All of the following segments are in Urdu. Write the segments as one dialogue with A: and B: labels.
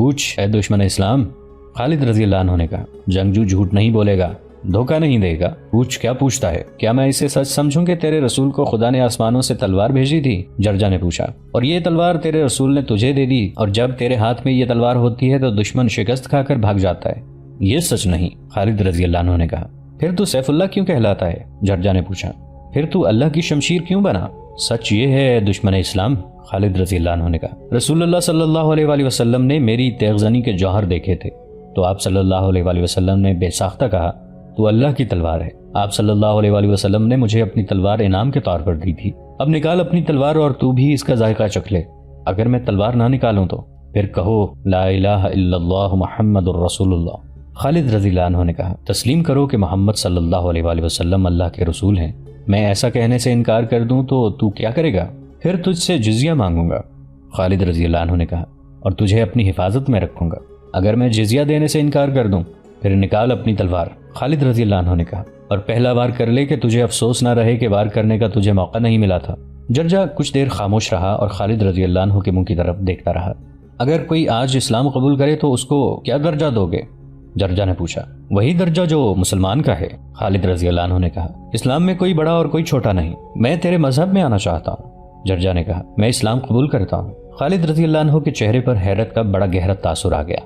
A: پوچھ اے دشمن اسلام، خالد رضی اللہ عنہ نے کہا۔ جنگجو جھوٹ نہیں بولے گا، دھوکہ نہیں دے گا۔ پوچھ کیا پوچھتا ہے؟ کیا میں اسے سچ سمجھوں کہ تیرے رسول کو خدا نے آسمانوں سے تلوار بھیجی تھی؟ جرجا نے پوچھا، اور یہ تلوار تیرے رسول نے تجھے دے دی، اور جب تیرے ہاتھ میں یہ تلوار ہوتی ہے تو دشمن شکست کھا کر بھاگ جاتا ہے۔ یہ سچ نہیں، خالد رضی اللہ عنہ نے کہا۔ پھر تو سیف اللہ کیوں کہلاتا ہے؟ جرجا نے پوچھا۔ پھر تو اللہ کی شمشیر کیوں بنا؟ سچ یہ ہے دشمن اسلام، خالد رضی اللہ عنہ نے کہا، رسول اللہ صلی اللہ علیہ وآلہ وسلم نے میری تیغ زنی کے جوہر دیکھے تھے، تو آپ صلی اللہ علیہ وآلہ وسلم نے بے ساختہ کہا تو اللہ کی تلوار ہے۔ آپ صلی اللہ علیہ وآلہ وسلم نے مجھے اپنی تلوار انعام کے طور پر دی تھی۔ اب نکال اپنی تلوار اور تو بھی اس کا ذائقہ چکھ لے۔ اگر میں تلوار نہ نکالوں تو پھر کہو لا الہ الا اللہ محمد الرسول اللہ۔ خالد رضی اللہ عنہ نے کہا، تسلیم کرو کہ محمد صلی اللہ علیہ وآلہ وسلم اللہ کے رسول ہیں۔ میں ایسا کہنے سے انکار کر دوں تو کیا کرے گا؟ پھر تجھ سے جزیہ مانگوں گا، خالد رضی اللہ عنہ نے کہا، اور تجھے اپنی حفاظت میں رکھوں گا۔ اگر میں جزیہ دینے سے انکار کر دوں پھر نکال اپنی تلوار، خالد رضی اللہ عنہ نے کہا، اور پہلا وار کر لے کہ تجھے افسوس نہ رہے کہ وار کرنے کا تجھے موقع نہیں ملا تھا۔ جرجا کچھ دیر خاموش رہا اور خالد رضی اللہ عنہ کے منہ کی طرف دیکھتا رہا۔ اگر کوئی آج اسلام قبول کرے تو اس کو کیا درجہ دو گے؟ جرجا نے پوچھا۔ وہی درجہ جو مسلمان کا ہے، خالد رضی اللہ عنہ نے کہا۔ اسلام میں کوئی بڑا اور کوئی چھوٹا نہیں، میں تیرے مذہب میں آنا چاہتا ہوں۔ جرجا نے کہا، میں اسلام قبول کرتا ہوں۔ خالد رضی اللہ عنہ کے چہرے پر حیرت کا بڑا گہرا تاثر آ گیا۔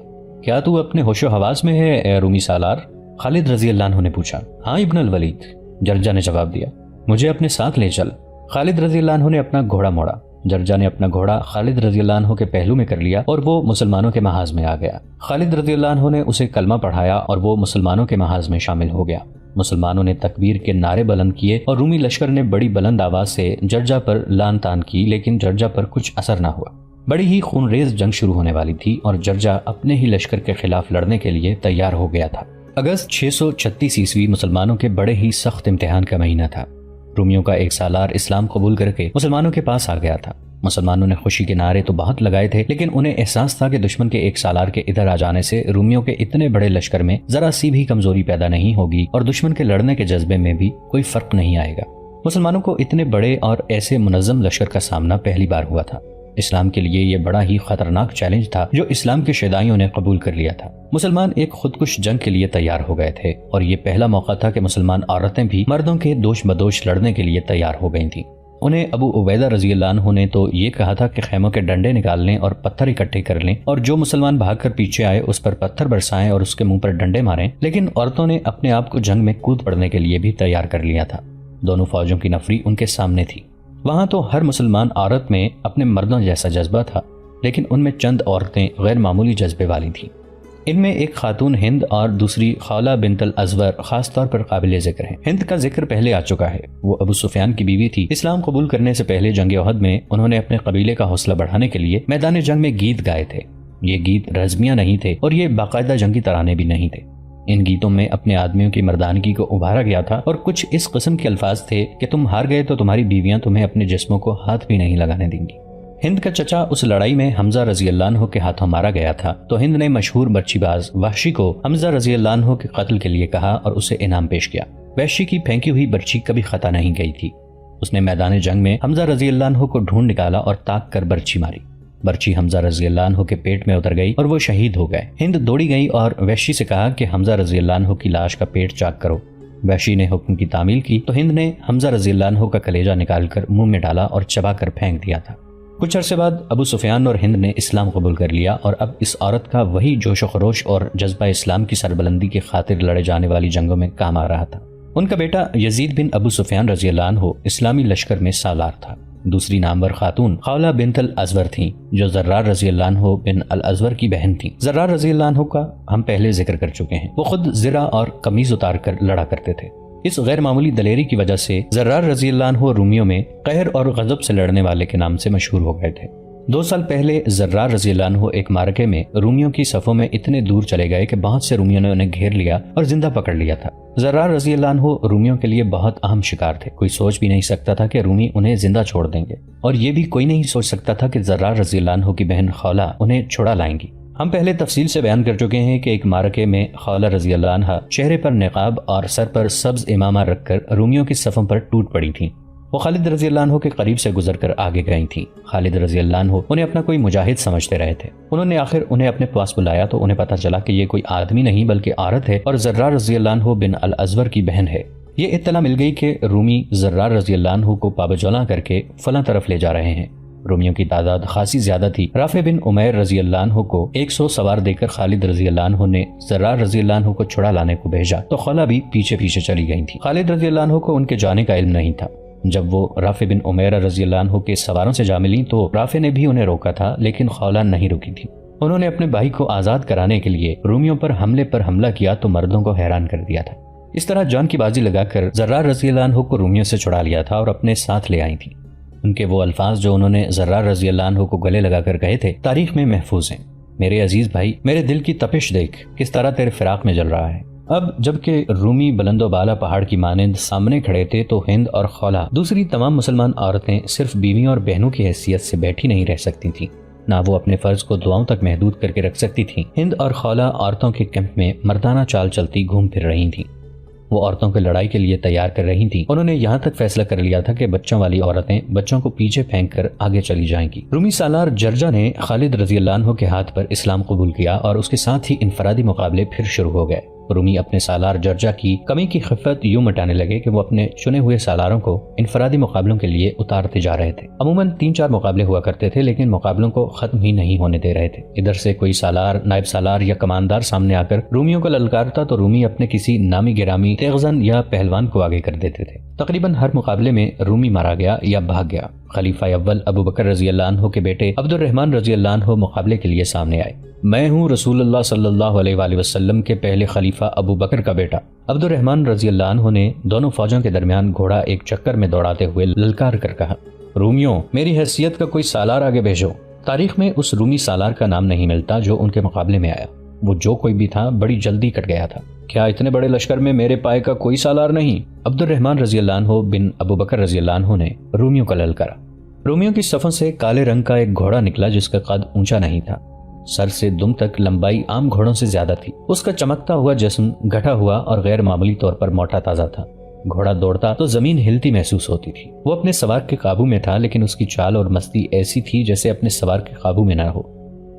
A: کیا تو اپنے ہوش و حواس میں ہے اے رومی سالار؟ خالد رضی اللہ عنہ نے پوچھا۔ ہاں ابن الولید، جرجا نے جواب دیا، مجھے اپنے ساتھ لے چل۔ خالد رضی اللہ عنہ نے اپنا گھوڑا موڑا۔ جرجا نے اپنا گھوڑا خالد رضی اللہ عنہ کے پہلو میں کر لیا اور وہ مسلمانوں کے محاذ میں آ گیا۔ خالد رضی اللہ عنہ نے اسے کلمہ پڑھایا اور وہ مسلمانوں کے محاذ میں شامل ہو گیا۔ مسلمانوں نے تکبیر کے نعرے بلند کیے اور رومی لشکر نے بڑی بلند آواز سے جرجا پر لان تان کی، لیکن جرجا پر کچھ اثر نہ ہوا۔ بڑی ہی خون ریز جنگ شروع ہونے والی تھی اور جرجا اپنے ہی لشکر کے خلاف لڑنے کے لیے تیار ہو گیا تھا۔ اگست 636 عیسوی مسلمانوں کے بڑے ہی سخت امتحان کا مہینہ تھا۔ رومیوں کا ایک سالار اسلام قبول کر کے مسلمانوں کے پاس آ گیا تھا۔ مسلمانوں نے خوشی کے نعرے تو بہت لگائے تھے، لیکن انہیں احساس تھا کہ دشمن کے ایک سالار کے ادھر آ جانے سے رومیوں کے اتنے بڑے لشکر میں ذرا سی بھی کمزوری پیدا نہیں ہوگی اور دشمن کے لڑنے کے جذبے میں بھی کوئی فرق نہیں آئے گا۔ مسلمانوں کو اتنے بڑے اور ایسے منظم لشکر کا سامنا پہلی بار ہوا تھا۔ اسلام کے لیے یہ بڑا ہی خطرناک چیلنج تھا جو اسلام کے شیدائیوں نے قبول کر لیا تھا۔ مسلمان ایک خودکش جنگ کے لیے تیار ہو گئے تھے اور یہ پہلا موقع تھا کہ مسلمان عورتیں بھی مردوں کے دوش بدوش لڑنے کے لیے تیار ہو گئی تھیں۔ انہیں ابو عبیدہ رضی اللہ عنہ نے تو یہ کہا تھا کہ خیموں کے ڈنڈے نکال لیں اور پتھر اکٹھے کر لیں اور جو مسلمان بھاگ کر پیچھے آئے اس پر پتھر برسائیں اور اس کے منہ پر ڈنڈے ماریں، لیکن عورتوں نے اپنے آپ کو جنگ میں کود پڑنے کے لیے بھی تیار کر لیا تھا۔ دونوں فوجوں کی نفری ان کے سامنے تھی۔ وہاں تو ہر مسلمان عورت میں اپنے مردوں جیسا جذبہ تھا، لیکن ان میں چند عورتیں غیر معمولی جذبے والی تھیں۔ ان میں ایک خاتون ہند اور دوسری خولہ بنت الازور خاص طور پر قابل ذکر ہیں۔ ہند کا ذکر پہلے آ چکا ہے، وہ ابو سفیان کی بیوی تھی۔ اسلام قبول کرنے سے پہلے جنگ احد میں انہوں نے اپنے قبیلے کا حوصلہ بڑھانے کے لیے میدان جنگ میں گیت گائے تھے۔ یہ گیت رزمیاں نہیں تھے اور یہ باقاعدہ جنگی ترانے بھی نہیں تھے۔ ان گیتوں میں اپنے آدمیوں کی مردانگی کو ابھارا گیا تھا اور کچھ اس قسم کے الفاظ تھے کہ تم ہار گئے تو تمہاری بیویاں تمہیں اپنے جسموں کو ہاتھ بھی نہیں لگانے دیں گی۔ ہند کا چچا اس لڑائی میں حمزہ رضی اللہ عنہ کے ہاتھوں مارا گیا تھا، تو ہند نے مشہور برچی باز وحشی کو حمزہ رضی اللہ عنہ کے قتل کے لیے کہا اور اسے انعام پیش کیا۔ وحشی کی پھینکی ہوئی برچی کبھی خطا نہیں گئی تھی۔ اس نے میدان جنگ میں حمزہ رضی اللہ عنہ کو ڈھونڈ نکالا اور تاک کر برچی ماری۔ برچی حمزہ رضی اللہ عنہ کے پیٹ میں اتر گئی اور وہ شہید ہو گئے۔ ہند دوڑی گئی اور وحشی سے کہا کہ حمزہ رضی اللہ عنہ کی لاش کا پیٹ چاک کرو۔ وحشی نے حکم کی تعمیل کی تو ہند نے حمزہ رضی اللہ عنہ کا کلیجہ نکال کر منہ میں ڈالا اور چبا کر پھینک دیا تھا۔ کچھ عرصے بعد ابو سفیان اور ہند نے اسلام قبول کر لیا اور اب اس عورت کا وہی جوش و خروش اور جذبہ اسلام کی سربلندی کی خاطر لڑے جانے والی جنگوں میں کام آ رہا تھا۔ ان کا بیٹا یزید بن ابو سفیان رضی اللہ عنہ اسلامی لشکر میں سالار تھا۔ دوسری نامور خاتون خولہ بنت الازور تھیں جو زرار رضی اللہ عنہ بن الازور کی بہن تھیں۔ زرار رضی اللہ عنہ کا ہم پہلے ذکر کر چکے ہیں، وہ خود زرہ اور قمیض اتار کر لڑا کرتے تھے۔ اس غیر معمولی دلیری کی وجہ سے زرار رضی اللہ عنہ رومیوں میں قہر اور غضب سے لڑنے والے کے نام سے مشہور ہو گئے تھے۔ 2 سال پہلے زرار رضی اللہ عنہ ایک معرکے میں رومیوں کی صفوں میں اتنے دور چلے گئے کہ بہت سے رومیوں نے انہیں گھیر لیا اور زندہ پکڑ لیا تھا۔ زرار رضی اللہ عنہ رومیوں کے لیے بہت اہم شکار تھے۔ کوئی سوچ بھی نہیں سکتا تھا کہ رومی انہیں زندہ چھوڑ دیں گے، اور یہ بھی کوئی نہیں سوچ سکتا تھا کہ زرار رضی اللہ عنہ کی بہن خولہ انہیں چھڑا لائیں گی۔ ہم پہلے تفصیل سے بیان کر چکے ہیں کہ ایک معرکے میں خولہ رضی اللہ عنہ چہرے پر نقاب اور سر پر سبز امامہ رکھ کر رومیوں کی صفوں پر ٹوٹ پڑی تھیں۔ وہ خالد رضی اللہ عنہ کے قریب سے گزر کر آگے گئی تھی۔ خالد رضی اللہ عنہ انہیں اپنا کوئی مجاہد سمجھتے رہے تھے۔ انہوں نے آخر انہیں اپنے پاس بلایا تو انہیں پتا چلا کہ یہ کوئی آدمی نہیں بلکہ عورت ہے اور زرار رضی اللہ عنہ بن الازور کی بہن ہے۔ یہ اطلاع مل گئی کہ رومی زرار رضی اللہ عنہ کو پابجولاں کر کے فلاں طرف لے جا رہے ہیں۔ رومیوں کی تعداد خاصی زیادہ تھی۔ رافع بن عمیر رضی اللہ عنہ کو 100 سوار دے کر خالد رضی اللہ عنہ نے زرار رضی اللہ عنہ کو چھڑا لانے کو بھیجا تو خولہ بھی پیچھے پیچھے چلی گئی تھی۔ خالد رضی اللہ عنہ کو ان کے جانے کا علم نہیں تھا۔ جب وہ رافع بن عمیر رضی اللہ عنہ کے سواروں سے جا ملی تو رافع نے بھی انہیں روکا تھا، لیکن خولہ نہیں رکی تھی۔ انہوں نے اپنے بھائی کو آزاد کرانے کے لیے رومیوں پر حملہ کیا تو مردوں کو حیران کر دیا تھا۔ اس طرح جان کی بازی لگا کر زرار رضی اللہ عنہ کو رومیوں سے چھڑا لیا تھا اور اپنے ساتھ لے آئی تھی۔ ان کے وہ الفاظ جو انہوں نے زرار رضی اللہ عنہ کو گلے لگا کر کہے تھے تاریخ میں محفوظ ہیں۔ میرے عزیز بھائی، میرے دل کی تپش دیکھ کس طرح تیرے فراق میں جل رہا ہے۔ اب جبکہ رومی بلند و بالا پہاڑ کی مانند سامنے کھڑے تھے تو ہند اور خولہ دوسری تمام مسلمان عورتیں صرف بیویوں اور بہنوں کی حیثیت سے بیٹھی نہیں رہ سکتی تھیں، نہ وہ اپنے فرض کو دعاؤں تک محدود کر کے رکھ سکتی تھیں۔ ہند اور خولہ عورتوں کے کیمپ میں مردانہ چال چلتی گھوم پھر رہی تھیں۔ وہ عورتوں کو لڑائی کے لیے تیار کر رہی تھیں۔ انہوں نے یہاں تک فیصلہ کر لیا تھا کہ بچوں والی عورتیں بچوں کو پیچھے پھینک کر آگے چلی جائیں گی۔ رومی سالار جرجا نے خالد رضی اللہ عنہ کے ہاتھ پر اسلام قبول کیا اور اس کے ساتھ ہی انفرادی مقابلے پھر شروع ہو گئے۔ رومی اپنے سالار جرجا کی کمی کی خفت یوں مٹانے لگے کہ وہ اپنے چنے ہوئے سالاروں کو انفرادی مقابلوں کے لیے اتارتے جا رہے تھے۔ عموماً 3-4 مقابلے ہوا کرتے تھے، لیکن مقابلوں کو ختم ہی نہیں ہونے دے رہے تھے۔ ادھر سے کوئی سالار، نائب سالار یا کماندار سامنے آ کر رومیوں کو للکارتا تو رومی اپنے کسی نامی گرامی تیغزن یا پہلوان کو آگے کر دیتے تھے۔ تقریباً ہر مقابلے میں رومی مارا گیا یا بھاگ گیا۔ خلیفہ اول ابو بکر رضی اللہ عنہ کے بیٹے عبد الرحمن رضی اللہ عنہ مقابلے کے لیے سامنے آئے۔ میں ہوں رسول اللہ صلی اللہ علیہ وآلہ وسلم کے پہلے خلیفہ ابو بکر کا بیٹا۔ عبد الرحمن رضی اللہ عنہ نے دونوں فوجوں کے درمیان گھوڑا ایک چکر میں دوڑاتے ہوئے للکار کر کہا، رومیوں، میری حیثیت کا کوئی سالار آگے بھیجو۔ تاریخ میں اس رومی سالار کا نام نہیں ملتا جو ان کے مقابلے میں آیا۔ وہ جو کوئی بھی تھا بڑی جلدی کٹ گیا تھا۔ کیا اتنے بڑے لشکر میں میرے پائے کا کوئی سالار نہیں؟ عبد الرحمن رضی اللہ عنہ بن ابو بکر رضی اللہ عنہ نے رومیوں کا للکارا۔ رومیوں کی صفوں سے کالے رنگ کا ایک گھوڑا نکلا جس کا قد اونچا نہیں تھا، سر سے دم تک لمبائی عام گھوڑوں سے زیادہ تھی۔ اس کا چمکتا ہوا جسم گھٹا ہوا اور غیر معمولی طور پر موٹا تازہ تھا۔ گھوڑا دوڑتا تو زمین ہلتی محسوس ہوتی تھی۔ وہ اپنے سوار کے قابو میں تھا، لیکن اس کی چال اور مستی ایسی تھی جیسے اپنے سوار کے قابو میں نہ ہو۔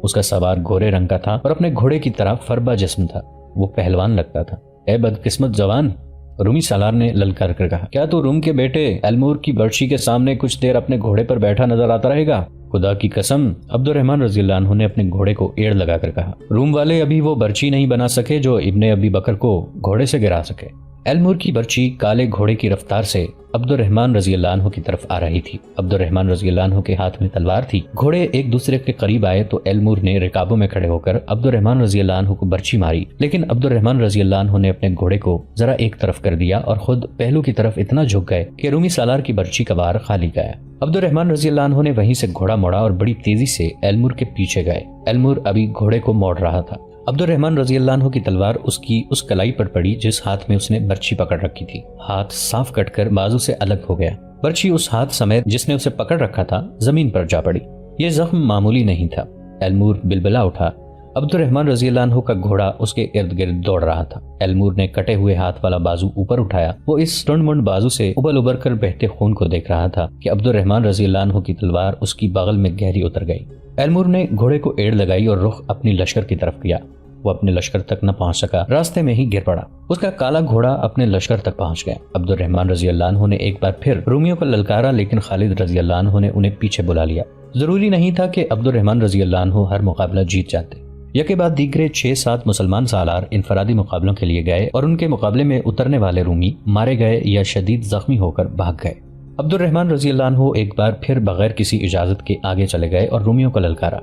A: اس کا سوار گورے رنگ کا تھا اور اپنے گھوڑے کی طرح فربا جسم تھا۔ وہ پہلوان لگتا تھا۔ اے بدقسمت جوان، رومی سالار نے للکار کر کہا، کیا تو روم کے بیٹے ایلمور کی برچی کے سامنے کچھ دیر اپنے گھوڑے پر بیٹھا نظر آتا رہے گا؟ خدا کی قسم، عبد الرحمن رضی اللہ عنہ نے اپنے گھوڑے کو ایڑ لگا کر کہا، روم والے ابھی وہ برچی نہیں بنا سکے جو ابن ابی بکر کو گھوڑے سے گرا سکے۔ ایلمور کی برچی کالے گھوڑے کی رفتار سے عبد الرحمن رضی اللہ عنہ کی طرف آ رہی تھی۔ عبد الرحمن رضی اللہ عنہ کے ہاتھ میں تلوار تھی۔ گھوڑے ایک دوسرے کے قریب آئے تو ایلمور نے رکابوں میں کھڑے ہو کر عبد الرحمن رضی اللہ عنہ کو برچی ماری، لیکن عبد الرحمن رضی اللہ عنہ نے اپنے گھوڑے کو ذرا ایک طرف کر دیا اور خود پہلو کی طرف اتنا جھک گئے کہ رومی سالار کی برچی کا وار خالی گیا۔ عبد الرحمن رضی اللہ عنہ نے وہیں سے گھوڑا موڑا اور بڑی تیزی سے ایلمور کے پیچھے گئے۔ ایلمور ابھی گھوڑے کو موڑ رہا تھا۔ عبد الرحمن رضی اللہ عنہ کی تلوار اس کی اس کلائی پر پڑی جس ہاتھ میں اس نے برچی پکڑ رکھی تھی۔ ہاتھ صاف کٹ کر بازو سے الگ ہو گیا۔ برچی اس ہاتھ سمیت جس نے اسے پکڑ رکھا تھا زمین پر جا پڑی۔ یہ زخم معمولی نہیں تھا۔ ایلمور بلبلا اٹھا۔ عبد الرحمن رضی اللہ عنہ کا گھوڑا اس کے ارد گرد دوڑ رہا تھا۔ ایلمور نے کٹے ہوئے ہاتھ والا بازو اوپر اٹھایا۔ وہ اس ٹنڈ منڈ بازو سے ابل ابر کر بہتے خون کو دیکھ رہا تھا کہ عبد الرحمن رضی اللہ عنہ کی تلوار اس کی بغل میں گہری اتر گئی۔ ایلمور نے گھوڑے کو ایڑ لگائی اور رخ اپنی لشکر کی طرف کیا۔ وہ اپنے لشکر تک نہ پہنچ سکا، راستے میں ہی گر پڑا۔ اس کا کالا گھوڑا اپنے لشکر تک پہنچ گیا۔ عبد الرحمن رضی اللہ عنہ نے ایک بار پھر رومیوں کو للکارا، لیکن خالد رضی اللہ عنہ نے انہیں پیچھے بلا لیا۔ ضروری نہیں تھا کہ عبد الرحمن رضی اللہ عنہ ہر مقابلہ جیت جاتے۔ یکے بعد دیگرے 6-7 مسلمان سالار انفرادی مقابلوں کے لیے گئے اور ان کے مقابلے میں اترنے والے رومی مارے گئے یا شدید زخمی ہو کر بھاگ گئے۔ عبد الرحمن رضی اللہ عنہ ایک بار پھر بغیر کسی اجازت کے آگے چلے گئے اور رومیوں کو للکارا۔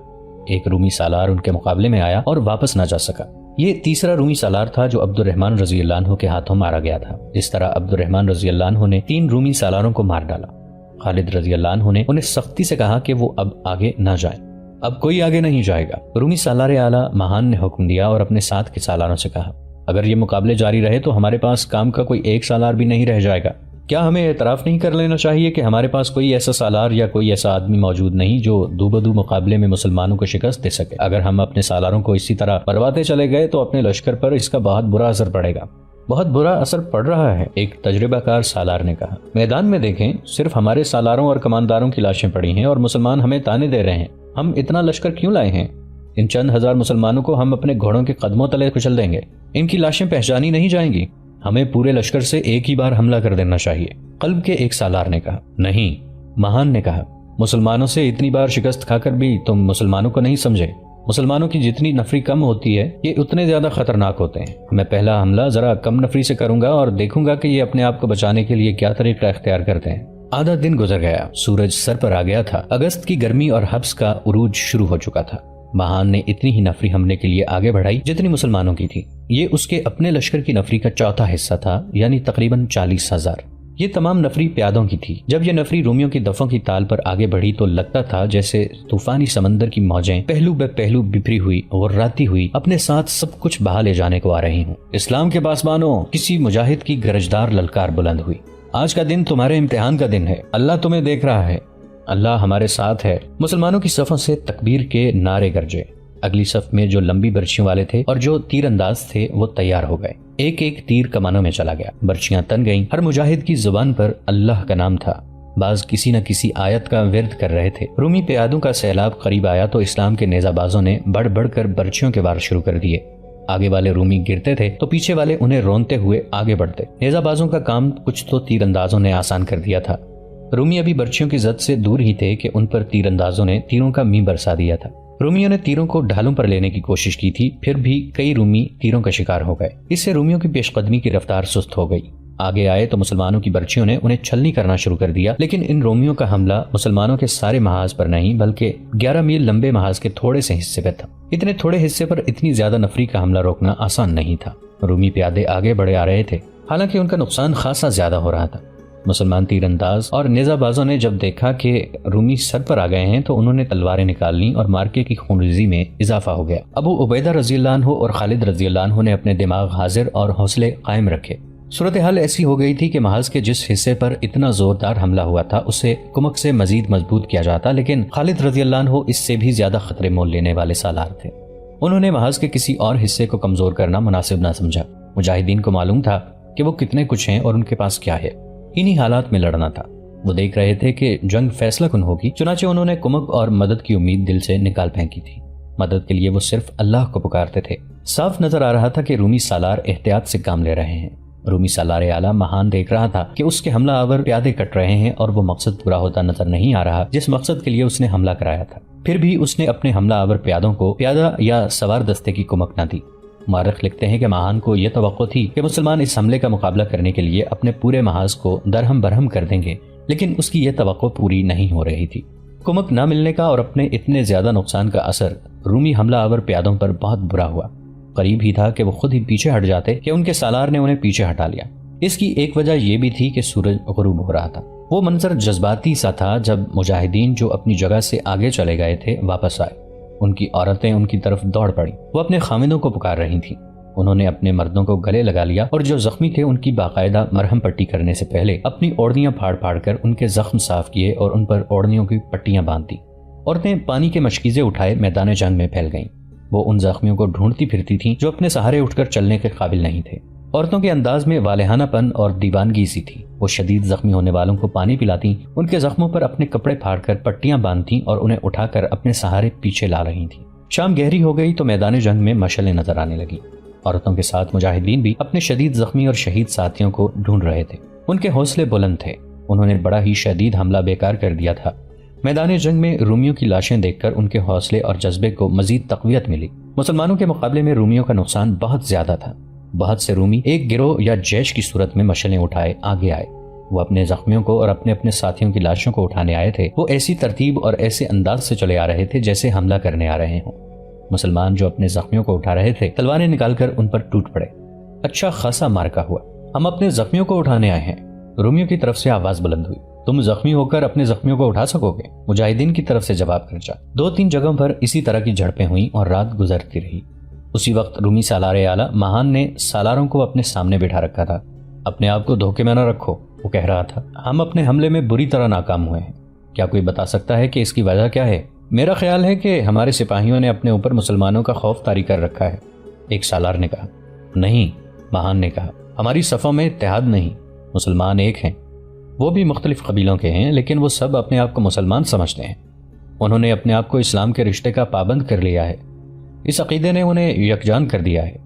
A: ایک رومی سالار ان کے مقابلے میں آیا اور واپس نہ جا سکا۔ یہ تیسرا رومی سالار تھا جو عبد الرحمن رضی اللہ عنہ کے ہاتھوں مارا گیا تھا۔ اس طرح عبد الرحمن رضی اللہ عنہ نے 3 رومی سالاروں کو مار ڈالا۔ خالد رضی اللہ عنہ نے انہیں سختی سے کہا کہ وہ اب آگے نہ جائیں۔ اب کوئی آگے نہیں جائے گا۔ رومی سالار اعلیٰ مہان نے حکم دیا اور اپنے ساتھ کے سالاروں سے کہا، اگر یہ مقابلے جاری رہے تو ہمارے پاس کام کا کوئی ایک سالار بھی نہیں رہ جائے گا۔ کیا ہمیں اعتراف نہیں کر لینا چاہیے کہ ہمارے پاس کوئی ایسا سالار یا کوئی ایسا آدمی موجود نہیں جو دو بدو مقابلے میں مسلمانوں کو شکست دے سکے؟ اگر ہم اپنے سالاروں کو اسی طرح مرواتے چلے گئے تو اپنے لشکر پر اس کا بہت برا اثر پڑے گا۔ بہت برا اثر پڑ رہا ہے، ایک تجربہ کار سالار نے کہا۔ میدان میں دیکھیں، صرف ہمارے سالاروں اور کمانداروں کی لاشیں پڑی ہیں اور مسلمان ہمیں تانے دے رہے ہیں۔ ہم اتنا لشکر کیوں لائے ہیں؟ ان چند ہزار مسلمانوں کو ہم اپنے گھوڑوں کے قدموں تلے کچل دیں گے، ان کی لاشیں پہچانی نہیں جائیں گی۔ ہمیں پورے لشکر سے ایک ہی بار حملہ کر دینا چاہیے، قلب کے ایک سالار نے کہا۔ نہیں، مہان نے کہا، مسلمانوں سے اتنی بار شکست کھا کر بھی تم مسلمانوں کو نہیں سمجھے۔ مسلمانوں کی جتنی نفری کم ہوتی ہے، یہ اتنے زیادہ خطرناک ہوتے ہیں۔ میں پہلا حملہ ذرا کم نفری سے کروں گا اور دیکھوں گا کہ یہ اپنے آپ کو بچانے کے لیے کیا طریقہ اختیار کرتے ہیں۔ آدھا دن گزر گیا، سورج سر پر آ گیا تھا، اگست کی گرمی اور حبس کا عروج شروع ہو چکا تھا۔ مہان نے اتنی ہی نفری حملے کے لیے آگے بڑھائی جتنی مسلمانوں کی تھی۔ یہ اس کے اپنے لشکر کی نفری کا چوتھا حصہ تھا، یعنی تقریباً 40,000۔ یہ تمام نفری پیادوں کی تھی۔ جب یہ نفری رومیوں کی دفوں کی تال پر آگے بڑھی تو لگتا تھا جیسے طوفانی سمندر کی موجیں پہلو بے پہلو بپھری ہوئی غراتی ہوئی اپنے ساتھ سب کچھ بہا لے جانے کو آ رہی ہوں۔ اسلام کے پاسبانوں، کسی مجاہد کی گرجدار للکار بلند ہوئی۔ آج کا دن تمہارے امتحان کا دن ہے، اللہ تمہیں دیکھ رہا ہے، اللہ ہمارے ساتھ ہے۔ مسلمانوں کی صفوں سے تکبیر کے نعرے گرجے۔ اگلی صف میں جو لمبی برچیوں والے تھے اور جو تیر انداز تھے وہ تیار ہو گئے۔ ایک ایک تیر کمانوں میں چلا گیا، برچیاں تن گئیں۔ ہر مجاہد کی زبان پر اللہ کا نام تھا، بعض کسی نہ کسی آیت کا ورد کر رہے تھے۔ رومی پیادوں کا سیلاب قریب آیا تو اسلام کے نیزہ بازوں نے بڑھ بڑھ کر برچیوں کے وار شروع کر دیے۔ آگے والے رومی گرتے تھے تو پیچھے والے انہیں رونتے ہوئے آگے بڑھتے۔ نیزہ بازوں کا کام کچھ تو تیر اندازوں نے آسان کر دیا تھا۔ رومی ابھی برچیوں کی زد سے دور ہی تھے کہ ان پر تیر اندازوں نے تیروں کا می برسا دیا تھا۔ رومیوں نے تیروں کو ڈھالوں پر لینے کی کوشش کی تھی، پھر بھی کئی رومی تیروں کا شکار ہو گئے۔ اس سے رومیوں کی پیش قدمی کی رفتار سست ہو گئی۔ آگے آئے تو مسلمانوں کی برچیوں نے انہیں چھلنی کرنا شروع کر دیا، لیکن ان رومیوں کا حملہ مسلمانوں کے سارے محاذ پر نہیں بلکہ 11 میل لمبے محاذ کے تھوڑے سے حصے پر تھا۔ اتنے تھوڑے حصے پر اتنی زیادہ نفری کا حملہ روکنا آسان نہیں تھا۔ رومی پیادے آگے بڑھے آ رہے تھے، حالانکہ ان کا نقصان خاصا زیادہ ہو رہا تھا۔ مسلمان تیر انداز اور نیزہ بازوں نے جب دیکھا کہ رومی سر پر آ گئے ہیں تو انہوں نے تلواریں نکال لیں اور مارکے کی خونریزی میں اضافہ ہو گیا۔ ابو عبیدہ رضی اللہ عنہ اور خالد رضی اللہ عنہ نے اپنے دماغ حاضر اور حوصلے قائم رکھے۔ صورتحال ایسی ہو گئی تھی کہ محاذ کے جس حصے پر اتنا زوردار حملہ ہوا تھا اسے کمک سے مزید مضبوط کیا جاتا، لیکن خالد رضی اللہ عنہ اس سے بھی زیادہ خطرے مول لینے والے سالار تھے۔ انہوں نے محاذ کے کسی اور حصے کو کمزور کرنا مناسب نہ سمجھا۔ مجاہدین کو معلوم تھا کہ وہ کتنے کچھ ہیں اور ان کے پاس کیا ہے، انہی حالات میں لڑنا تھا۔ وہ دیکھ رہے تھے کہ جنگ فیصلہ کن ہوگی، چنانچہ انہوں نے کمک اور مدد کی امید دل سے نکال پھینکی تھی۔ مدد کے لیے وہ صرف اللہ کو پکارتے تھے۔ صاف نظر آ رہا تھا کہ رومی سالار احتیاط سے کام لے رہے ہیں۔ رومی سالار اعلیٰ مہان دیکھ رہا تھا کہ اس کے حملہ آور پیادے کٹ رہے ہیں اور وہ مقصد پورا ہوتا نظر نہیں آ رہا جس مقصد کے لیے اس نے حملہ کرایا تھا۔ پھر بھی اس نے اپنے حملہ آور پیادوں کو پیادہ یا سوار دستے کی کمک نہ دی۔ مورخ لکھتے ہیں کہ مہان کو یہ توقع تھی کہ مسلمان اس حملے کا مقابلہ کرنے کے لیے اپنے پورے محاذ کو درہم برہم کر دیں گے، لیکن اس کی یہ توقع پوری نہیں ہو رہی تھی۔ کمک نہ ملنے کا اور اپنے اتنے زیادہ نقصان کا اثر رومی حملہ آور پیادوں پر بہت برا ہوا۔ قریب ہی تھا کہ وہ خود ہی پیچھے ہٹ جاتے کہ ان کے سالار نے انہیں پیچھے ہٹا لیا۔ اس کی ایک وجہ یہ بھی تھی کہ سورج غروب ہو رہا تھا۔ وہ منظر جذباتی سا تھا جب مجاہدین جو اپنی جگہ سے آگے چلے گئے تھے واپس آئے۔ ان کی عورتیں ان کی طرف دوڑ پڑیں، وہ اپنے خامندوں کو پکار رہی تھیں۔ انہوں نے اپنے مردوں کو گلے لگا لیا اور جو زخمی تھے ان کی باقاعدہ مرہم پٹی کرنے سے پہلے اپنی اوڑھنیاں پھاڑ پھاڑ کر ان کے زخم صاف کیے اور ان پر اوڑھنیوں کی پٹیاں باندھ دی۔ عورتیں پانی کے مشکیزے اٹھائے میدان جنگ میں پھیل گئیں۔ وہ ان زخمیوں کو ڈھونڈتی پھرتی تھیں جو اپنے سہارے اٹھ کر چلنے کے قابل نہیں تھے۔ عورتوں کے انداز میں والہانہ پن اور دیوانگی سی تھی۔ وہ شدید زخمی ہونے والوں کو پانی پلاتی، ان کے زخموں پر اپنے کپڑے پھاڑ کر پٹیاں باندھتی اور انہیں اٹھا کر اپنے سہارے پیچھے لا رہی تھیں۔ شام گہری ہو گئی تو میدان جنگ میں مشعلیں نظر آنے لگیں۔ عورتوں کے ساتھ مجاہدین بھی اپنے شدید زخمی اور شہید ساتھیوں کو ڈھونڈ رہے تھے۔ ان کے حوصلے بلند تھے، انہوں نے بڑا ہی شدید حملہ بیکار کر دیا تھا۔ میدان جنگ میں رومیوں کی لاشیں دیکھ کر ان کے حوصلے اور جذبے کو مزید تقویت ملی۔ مسلمانوں کے مقابلے میں رومیوں کا نقصان بہت زیادہ تھا۔ بہت سے رومی ایک گروہ یا جیش کی صورت میں مشعلیں اٹھائے آگے آئے۔ وہ اپنے زخمیوں کو اور اپنے اپنے ساتھیوں کی لاشوں کو اٹھانے آئے تھے۔ وہ ایسی ترتیب اور ایسے انداز سے چلے آ رہے تھے جیسے حملہ کرنے آ رہے ہوں۔ مسلمان جو اپنے زخمیوں کو اٹھا رہے تھے تلواریں نکال کر ان پر ٹوٹ پڑے۔ اچھا خاصا مارکا ہوا۔ ہم اپنے زخمیوں کو اٹھانے آئے ہیں، رومیوں کی طرف سے آواز بلند ہوئی۔ تم زخمی ہو کر اپنے زخمیوں کو اٹھا سکو گے؟ مجاہدین کی طرف سے جواب خرچا۔ 2-3 جگہوں پر اسی طرح کی جھڑپیں ہوئیں اور رات گزرتی رہی۔ اسی وقت رومی سالار اعلیٰ مہان نے سالاروں کو اپنے سامنے بٹھا رکھا تھا۔ اپنے آپ کو دھوکے میں نہ رکھو، وہ کہہ رہا تھا۔ ہم اپنے حملے میں بری طرح ناکام ہوئے ہیں، کیا کوئی بتا سکتا ہے کہ اس کی وجہ کیا ہے؟ میرا خیال ہے کہ ہمارے سپاہیوں نے اپنے اوپر مسلمانوں کا خوف طاری کر رکھا ہے، ایک سالار نے کہا۔ نہیں، مہان نے کہا، ہماری صفوں میں اتحاد نہیں، مسلمان ایک ہیں، وہ بھی مختلف قبیلوں کے ہیں لیکن وہ سب اپنے آپ کو مسلمان سمجھتے ہیں۔ انہوں نے اپنے آپ کو اسلام کے رشتے کا پابند کر لیا ہے، اس عقیدے نے انہیں یکجان کر دیا ہے۔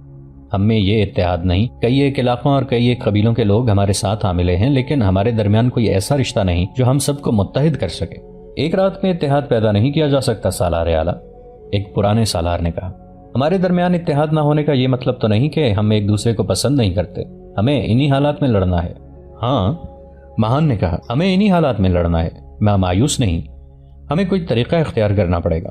A: ہم میں یہ اتحاد نہیں، کئی ایک علاقوں اور کئی ایک قبیلوں کے لوگ ہمارے ساتھ ملے ہیں لیکن ہمارے درمیان کوئی ایسا رشتہ نہیں جو ہم سب کو متحد کر سکے۔ ایک رات میں اتحاد پیدا نہیں کیا جا سکتا سالار اعلیٰ، ایک پرانے سالار نے کہا۔ ہمارے درمیان اتحاد نہ ہونے کا یہ مطلب تو نہیں کہ ہم ایک دوسرے کو پسند نہیں کرتے، ہمیں انہی حالات میں لڑنا ہے۔ ہاں، مہان نے کہا، ہمیں انہی حالات میں لڑنا ہے، میں مایوس نہیں، ہمیں کوئی طریقہ اختیار کرنا پڑے گا۔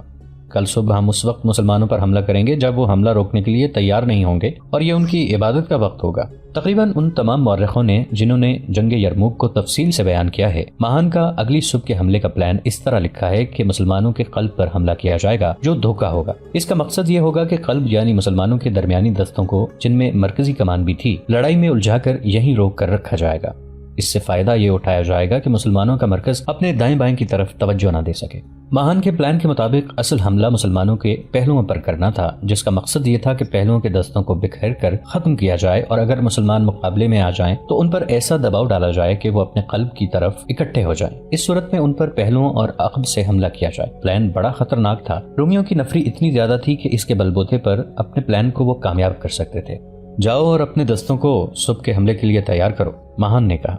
A: کل صبح ہم اس وقت مسلمانوں پر حملہ کریں گے جب وہ حملہ روکنے کے لیے تیار نہیں ہوں گے اور یہ ان کی عبادت کا وقت ہوگا۔ تقریباً ان تمام مورخوں نے جنہوں نے جنگ یرموک کو تفصیل سے بیان کیا ہے، مہان کا اگلی صبح کے حملے کا پلان اس طرح لکھا ہے کہ مسلمانوں کے قلب پر حملہ کیا جائے گا جو دھوکہ ہوگا۔ اس کا مقصد یہ ہوگا کہ قلب یعنی مسلمانوں کے درمیانی دستوں کو، جن میں مرکزی کمان بھی تھی، لڑائی میں الجھا کر یہیں روک کر رکھا جائے گا۔ اس سے فائدہ یہ اٹھایا جائے گا کہ مسلمانوں کا مرکز اپنے دائیں بائیں کی طرف توجہ نہ دے سکے۔ مہان کے پلان کے مطابق اصل حملہ مسلمانوں کے پہلوؤں پر کرنا تھا، جس کا مقصد یہ تھا کہ پہلوؤں کے دستوں کو بکھیر کر ختم کیا جائے اور اگر مسلمان مقابلے میں آ جائیں تو ان پر ایسا دباؤ ڈالا جائے کہ وہ اپنے قلب کی طرف اکٹھے ہو جائیں۔ اس صورت میں ان پر پہلوؤں اور عقب سے حملہ کیا جائے۔ پلان بڑا خطرناک تھا، رومیوں کی نفری اتنی زیادہ تھی کہ اس کے بلبوتے پر اپنے پلان کو وہ کامیاب کر سکتے تھے۔ جاؤ اور اپنے دستوں کو صبح کے حملے کے لیے تیار کرو، مہان نے کہا،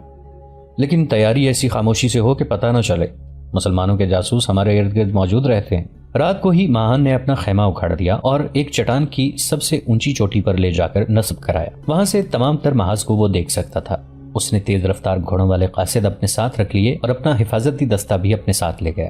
A: لیکن تیاری ایسی خاموشی سے ہو کہ پتہ نہ چلے، مسلمانوں کے جاسوس ہمارے ارد گرد موجود رہتے ہیں۔ رات کو ہی مہان نے اپنا خیمہ اکھاڑ دیا اور ایک چٹان کی سب سے اونچی چوٹی پر لے جا کر نصب کرایا۔ وہاں سے تمام تر محاذ کو وہ دیکھ سکتا تھا۔ اس نے تیز رفتار گھوڑوں والے قاصد اپنے ساتھ رکھ لیے اور اپنا حفاظتی دستہ بھی اپنے ساتھ لے گیا۔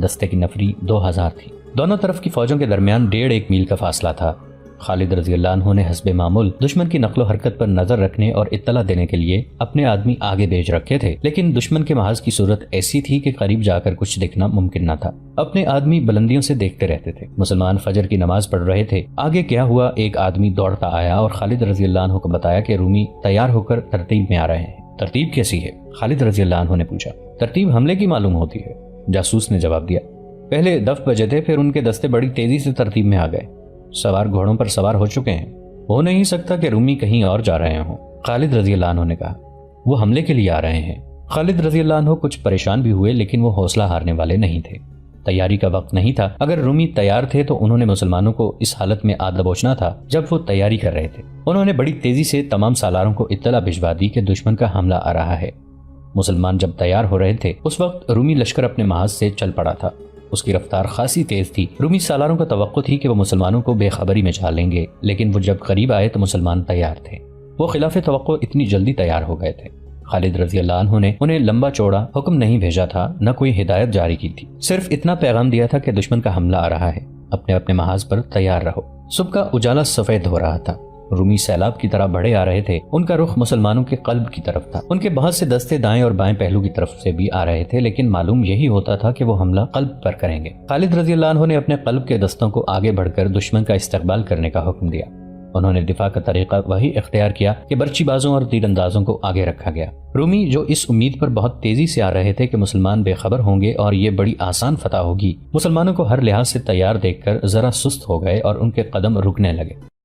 A: دستے کی نفری 2000 تھی۔ دونوں طرف کی فوجوں کے درمیان 1.5 میل کا فاصلہ تھا۔ خالد رضی اللہ عنہ نے حسب معمول دشمن کی نقل و حرکت پر نظر رکھنے اور اطلاع دینے کے لیے اپنے آدمی آگے بھیج رکھے تھے، لیکن دشمن کے محاذ کی صورت ایسی تھی کہ قریب جا کر کچھ دیکھنا ممکن نہ تھا۔ اپنے آدمی بلندیوں سے دیکھتے رہتے تھے۔ مسلمان فجر کی نماز پڑھ رہے تھے۔ آگے کیا ہوا، ایک آدمی دوڑتا آیا اور خالد رضی اللہ عنہ کو بتایا کہ رومی تیار ہو کر ترتیب میں آ رہے ہیں۔ ترتیب کیسی ہے؟ خالد رضی اللہ عنہ نے پوچھا۔ ترتیب حملے کی معلوم ہوتی ہے، جاسوس نے جواب دیا۔ پہلے دف بجے تھے، پھر ان کے دستے بڑی تیزی سے ترتیب میں آ گئے۔ سوار گھوڑوں پر سوار ہو چکے ہیں، ہو نہیں سکتا کہ رومی کہیں اور جا رہے ہوں، خالد رضی اللہ عنہ نے کہا۔ وہ حملے کے لیے آ رہے ہیں۔ خالد رضی اللہ عنہ کچھ پریشان بھی ہوئے لیکن وہ حوصلہ ہارنے والے نہیں تھے۔ تیاری کا وقت نہیں تھا۔ اگر رومی تیار تھے تو انہوں نے مسلمانوں کو اس حالت میں آ دبوچنا تھا جب وہ تیاری کر رہے تھے۔ انہوں نے بڑی تیزی سے تمام سالاروں کو اطلاع بھجوا دی کہ دشمن کا حملہ آ رہا ہے۔ مسلمان جب تیار ہو رہے تھے اس وقت رومی لشکر اپنے محاذ سے چل پڑا تھا۔ اس کی رفتار خاصی تیز تھی۔ رومی سالاروں کو توقع تھی کہ وہ مسلمانوں کو بے خبری میں جا لیں گے، لیکن وہ جب قریب آئے تو مسلمان تیار تھے۔ وہ خلاف توقع اتنی جلدی تیار ہو گئے تھے۔ خالد رضی اللہ عنہ نے انہیں لمبا چوڑا حکم نہیں بھیجا تھا، نہ کوئی ہدایت جاری کی تھی، صرف اتنا پیغام دیا تھا کہ دشمن کا حملہ آ رہا ہے، اپنے اپنے محاذ پر تیار رہو۔ صبح کا اجالا سفید ہو رہا تھا۔ رومی سیلاب کی طرح بڑھے آ رہے تھے۔ ان کا رخ مسلمانوں کے قلب کی طرف تھا۔ ان کے بہت سے دستے دائیں اور بائیں پہلو کی طرف سے بھی آ رہے تھے، لیکن معلوم یہی ہوتا تھا کہ وہ حملہ قلب پر کریں گے۔ خالد رضی اللہ عنہ نے اپنے قلب کے دستوں کو آگے بڑھ کر دشمن کا استقبال کرنے کا حکم دیا۔ انہوں نے دفاع کا طریقہ وہی اختیار کیا کہ برچی بازوں اور تیر اندازوں کو آگے رکھا گیا۔ رومی جو اس امید پر بہت تیزی سے آ رہے تھے کہ مسلمان بے خبر ہوں گے اور یہ بڑی آسان فتح ہوگی، مسلمانوں کو ہر لحاظ سے تیار دیکھ کر ذرا سست ہو گئے اور ان کے قدم رکنے لگے۔